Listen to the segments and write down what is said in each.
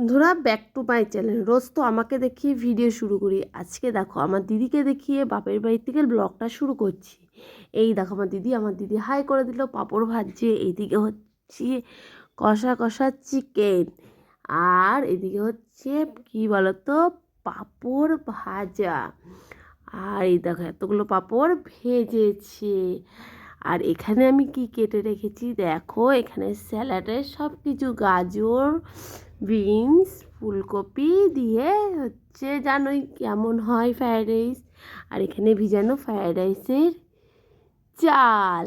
বন্ধুরা, back to my channel. রোজ তো আমাকে দেখিয়ে ভিডিও শুরু করি, আজকে দেখো আমার দিদিকে দেখিয়ে বাপের বাড়ি থেকে ব্লগটা শুরু করছি। এই দেখো আমার দিদি হাই করে দিল, পাঁপড় ভাজছে, এইদিকে হচ্ছে কষা কষা চিকেন, আর এদিকে হচ্ছে কি বলতো পাঁপড় ভাজা। আর এই দেখো এতগুলো পাঁপড় ভেজেছে। আর এখানে আমি কি কেটে রেখেছি দেখো, এখানে স্যালাডের সব কিছু, গাজর, বিনস, ফুলকপি দিয়ে হচ্ছে জানোই কেমন হয় ফ্রায়েড রাইস। আর এখানে ভিজানো ফ্রায়েড রাইসের চাল।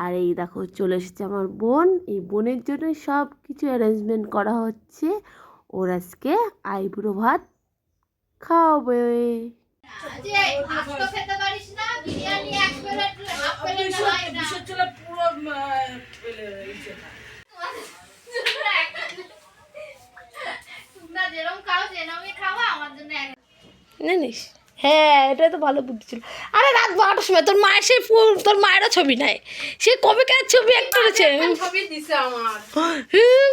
আর এই দেখো চলে এসেছে আমার বোন, এই বোনের জন্য সব কিছু অ্যারেঞ্জমেন্ট করা হচ্ছে। ওর আজকে আইবুড়ো ভাত খাওয়াবে। জানিস, হ্যাঁ এটাই তো ভালো বুদ্ধি ছিল। আরে রাত 12টার সময় তোর মায়ের সেই তোর মায়েরও ছবি নাই, সে কবেকার ছবি একটা রয়েছে,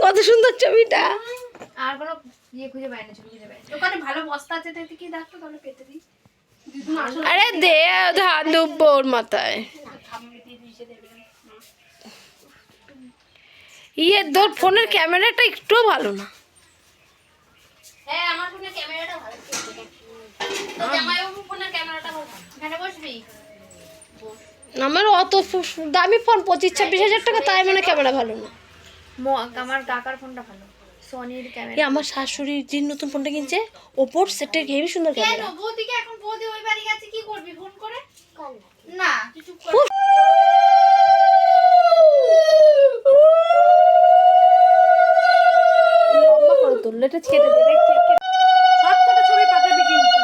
কত সুন্দর ছবিটা। আর কোনো ইয়ে খুঁজে পাই না, ছবি খুঁজে পাই না। দোকানে ভালো বস্তা আছে তো কি দেখো, তাহলে কেটে দিই। আরে দে ধান দুব্বর মাথায় ইয়ে, তোর ফোনের ক্যামেরাটা একটুও ভালো না। হ্যাঁ আমার ফোনের ক্যামেরাটা ভালো, তো জামাইবাবুর ফোনের ক্যামেরাটা ভালো। এখানে বসবি? আমার অত দামি ফোন 25-26 হাজার টাকা, তাই মানে ক্যামেরা ভালো না। আমার কাকার ফোনটা ভালো, সনির ক্যামেরা। আমার শাশুড়ির যে নতুন ফোনটা কিনছে, ওপোর সেটের হেভি সুন্দর কেন ক্যামেরা। বৌদিকে এখন বৌদি ওই বাড়ি গেছে, কি করবি ফোন করে? না কিছু কর। লম্বা করে তুললে এটা ছেড়ে দেবে, সবকটা ছবি পাঠাবি কিন্তু।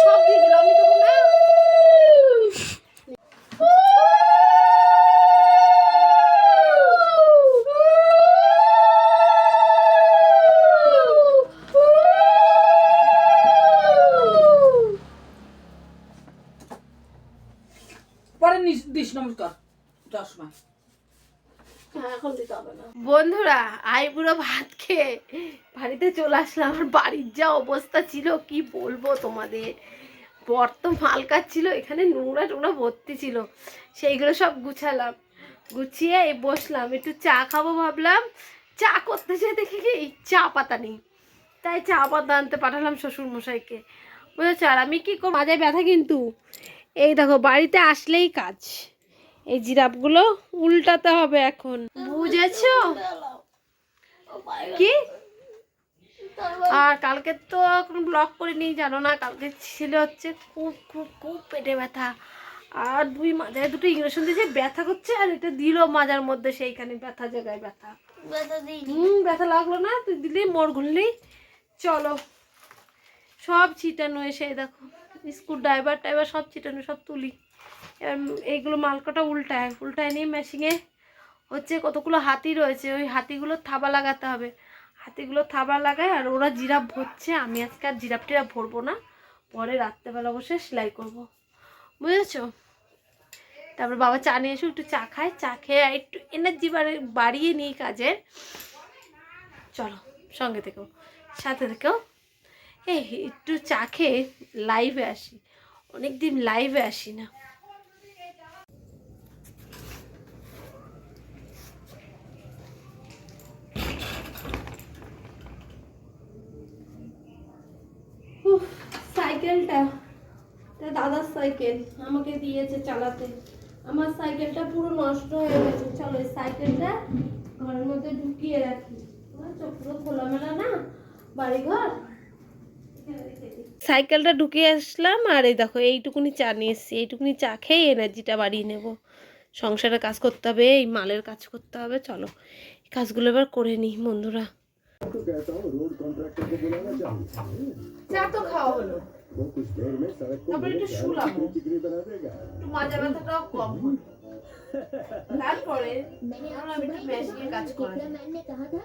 সব দিয়ে দিলাম, আমি দেবো না। বন্ধুরা, আইবুড়ো ভাত খেয়ে বাড়িতে চলে আসলাম। আমার বাড়ির যা অবস্থা ছিল কি বলবো তোমাদের। বর তো মাল কাটছিল, এখানে নোংরা টোংরা ভর্তি ছিল, সেইগুলো সব গুছালাম, গুছিয়ে বসলাম, একটু চা খাবো ভাবলাম। চা করতে যেয়ে দেখি কি চা পাতা নেই, তাই চা পাতা আনতে পাঠালাম শ্বশুর মশাইকে, বুঝেছো। আর আমি কি করবো, মাজায় ব্যথা কিন্তু। এই দেখো বাড়িতে আসলেই কাজ, এই জিরাফগুলো উল্টাতে হবে এখন, বুঝেছো কি। আর কালকে তো কোনো ব্লগ করিনি, জানো না, কালকে ছিল হচ্ছে খুব খুব খুব পেটে ব্যথা, আর মাজায় দুটো ইঞ্জেকশন দিয়েছে, ব্যথা করছে, আর এটা দিল মাজার মধ্যে, সেইখানে ব্যথা জায়গায় ব্যথা। ব্যথা লাগলো না, তুই দিলি মোড় ঘুরলি। চলো, সব ছিটানো এসে দেখো, স্ক্রু ড্রাইভার টাইভার সব ছিটানো, সব তুলি। এবার এইগুলো মালকাটা উল্টায় নিয়ে মেশিনে হচ্ছে কতগুলো হাতি রয়েছে, ওই হাতিগুলো থাবা লাগাতে হবে, হাতিগুলো থাবা লাগায়। আর ওরা জিরাফ ভরছে, আমি আজকে আর জিরাফ টিরাফ ভরবো না, পরে রাত্রেবেলা বসে সেলাই করবো, বুঝেছো। তারপর বাবা চা নিয়ে এসে একটু চা খায়, চা খেয়ে একটু এনার্জি বাড়িয়ে নিই কাজের। চলো সঙ্গে থেকেও, সাথে থেকেও। এই একটু চা খেয়ে লাইভে আসি, অনেকদিন লাইভে আসি না। সাইকেলটা, দাদার সাইকেল আমাকে দিয়েছে চালাতে, আমার সাইকেলটা পুরো নষ্ট হয়ে গেছে। চলো এই সাইকেলটা ঘরের মধ্যে ঢুকিয়ে রাখি, পুরো খোলামেলা না বাড়িঘর। সাইকেলটা ঢুকিয়ে আসলাম, আর এই দেখো এইটুকুনি চা নিয়ে এসছি, এইটুকুনি চা খেয়ে এনার্জিটা বাড়িয়ে নেব। সংসারের কাজ করতে হবে, এই মালের কাজ করতে হবে। চলো এই কাজগুলো এবার করে নিই বন্ধুরা। চা তো খাওয়া হলো, তারপরে একটু শুলাম, একটু মাজা ব্যথাটাও কম হলো। তারপরে ধরো আমি একটু মেশিনের কাজ করা যায়।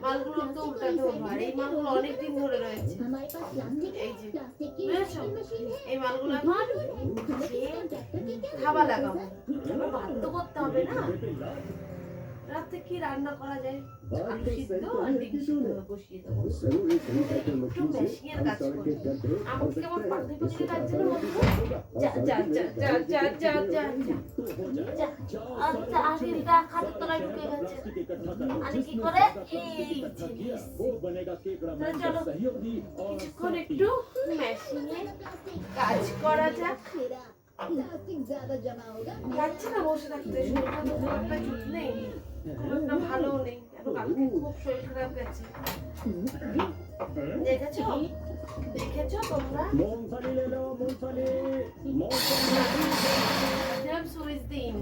মালগুলো তো উল্টাতে হবে, আর এই মালগুলো অনেকদিন ধরে রয়েছে। এই যে বুঝেছো, এই মালগুলো আমার থাবা লাগাবো, এবার ভাত তো করতে হবে না। রাতে কি রান্না করা যায়, আলু সিদ্ধ আর ডিম সিদ্ধ বসিয়ে দেবো। একটু মেশিনের কাজ করি, আমাকে কেমন পাখি পাখি লাগছে না বন্ধু? যা যা যা যা যা যা যা যা। আচ্ছা আশিটা খাটের তলায় ঢুকে গেছে, আমি কি করে এই তাহলে চলো কিছুক্ষণ একটু মেশিনে কাজ করা যাক। যাচ্ছে না বসে থাকতে, শরীরটা তো খুব একটা ঠিক নেই, খুব একটা ভালো নেই, কেন কালকে খুব শরীর খারাপ গেছে। দেখেছো দেখেছো তোমরা সুইচ দিন,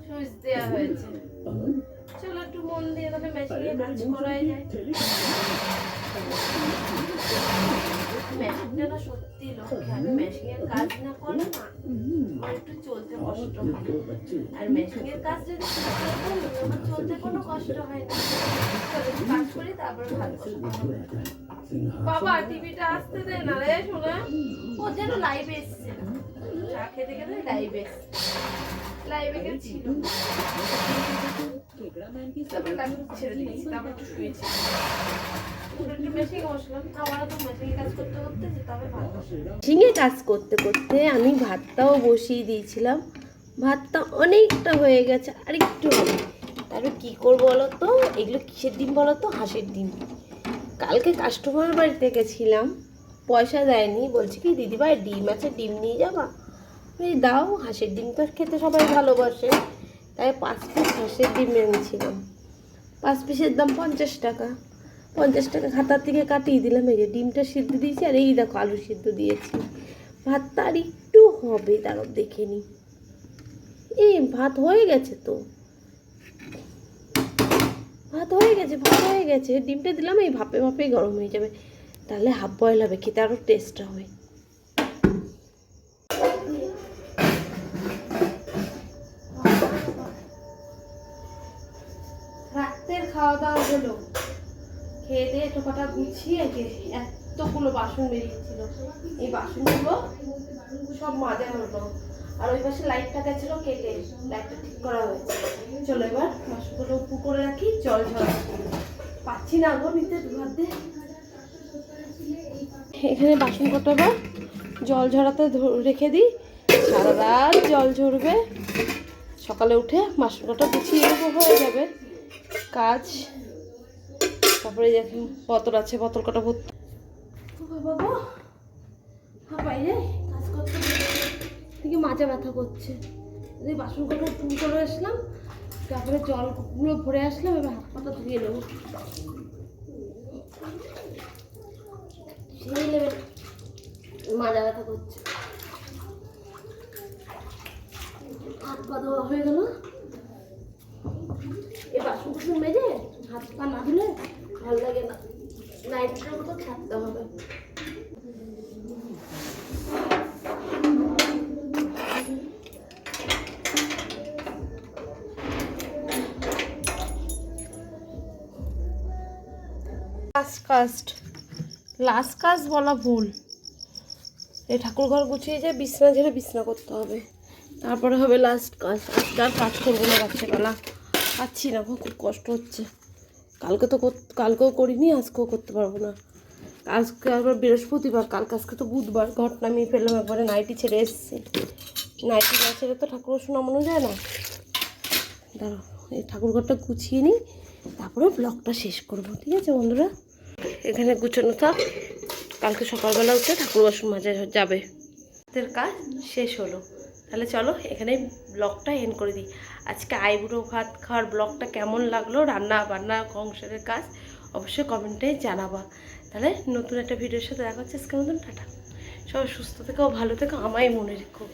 সুইচ দেওয়া হয়েছে। চলো একটু মন দিয়ে তাহলে মেশিনে কাজ করাই যায়। মেশিনটা না সত্যি লক্ষ্যে, আমি মেশিনের কাজ না করলে না আমার একটু চলতে কষ্ট হয়, আর মেশিনের কাজ যদি আমার চলতে কোনো কষ্ট হয় না। কাজ করি তারপরে ভাত বসাতে হবে। বাবা টিভিটা আসতে দে না রে শোনা, ও যেন লাইভে এসছে, চা খেতে খেতে লাইভে এসছে, লাইভে গেছিল তারপর ছেড়ে দিয়েছি, তারপর একটু শুয়েছি। মেশিনে কাজ করতে করতে আমি ভাতটাও বসিয়ে দিয়েছিলাম, ভাতটা অনেকটা হয়ে গেছে, আর একটু হবে। তারপর কী করবো বলো তো, এগুলো কিসের ডিম বলো তো? হাঁসের ডিম। কালকে কাস্টমার বাড়িতে গেছিলাম, পয়সা দেয়নি, বলছি কি দিদিভাই ডিম আছে ডিম নিয়ে যাবা? এই দাও, হাঁসের ডিম তো খেতে সবাই ভালোবাসে, তাই 5 পিস হাঁসের ডিম এনেছিলাম। 5 পিসের দাম 50 টাকা। 50 টাকা খাতার থেকে কাটিয়ে দিলাম। এই যে ডিমটা সিদ্ধ দিয়েছি, আর এই দেখো আলু সিদ্ধ দিয়েছি। ভাতটা আর একটু হবে, তারও দেখে নি। এই ভাত হয়ে গেছে তো, ভাত হয়ে গেছে, ভাত হয়ে গেছে। ডিমটা দিলাম, এই ভাপে ভাপেই গরম হয়ে যাবে, তাহলে হাফ বয়েল হবে, খেতে আরও টেস্ট হবে। রাতের খাওয়া দাওয়া হলো, খেয়ে দিয়ে টোকাটা গুছিয়ে এতগুলো বাসন বেরিয়েছিল, এই বাসনগুলো সব মাজা হলো। আর ওই পাশে লাইটটা গেছিলো কেটে, লাইটটা ঠিক করা হয়েছে। চলো এবার বাসনগুলো উপু করে রাখি, জল ঝরা পাচ্ছি না গো নিতে ভাবতে। এখানে বাসন কটা বা জল ঝরাতে রেখে দিই, সারা রাত জল ঝরবে, সকালে উঠে বাসন কটা গুছিয়ে নেবো, হয়ে যাবে কাজ। তারপরে দেখুন বোতল আছে, বোতল কটা ভর্তি। বাবা বাইরে কাজ করতে থেকে মাজা ব্যথা করছে, এই বাসন কটা তুল করে আসলাম, তারপরে জলগুলো ভরে আসলাম, এবার হাত পাটা ধুয়ে নেবো। সেই লেভেল মাজা ব্যথা করছে, হাত পা ধোয়া হয়ে গেল। এই বাসন কুসুন মেজে হাত পা না ধুলে ভালো লাগে না, নাইটটার মতো থাকতে হবে। লাস্ট কাজ বলা ভুল, এই ঠাকুর ঘর গুছিয়ে যায়, বিছনা ঝেড়ে বিছনা করতে হবে, তারপরে হবে লাস্ট কাজ। আজকে আর কাজ করবো না রাত্রেবেলা, পাচ্ছি না, খুব কষ্ট হচ্ছে। কালকেও করিনি, আজকেও করতে পারবো না। আজকে আবার বৃহস্পতিবার, আজকে তো বুধবার। ঘর নামিয়ে ফেললাম, একবারে নাইটি ছেড়ে এসেছি, নাইটি না ছেড়ে তো ঠাকুর নামানো যায় না। দাঁড়াও এই ঠাকুর ঘরটা গুছিয়ে নিই, তারপরে ব্লগটা শেষ করবো, ঠিক আছে বন্ধুরা? এখানে গুছানো থাক, কালকে সকালবেলা উঠে ঠাকুর বাসন মাজা যাবে। হাতের কাজ শেষ হলো, তাহলে চলো এখানে ব্লগটা এন্ড করে দিই। আজকে আইবুড়ো ভাত খাওয়ার ব্লগটা কেমন লাগলো, রান্না বান্না সংসারের কাজ, অবশ্যই কমেন্টে জানাবা। তাহলে নতুন একটা ভিডিওর সাথে দেখা হচ্ছে, আজকের মতন টাটা। সবাই সুস্থ থেকো, ভালো থেকো, আমায় মনে রেখো।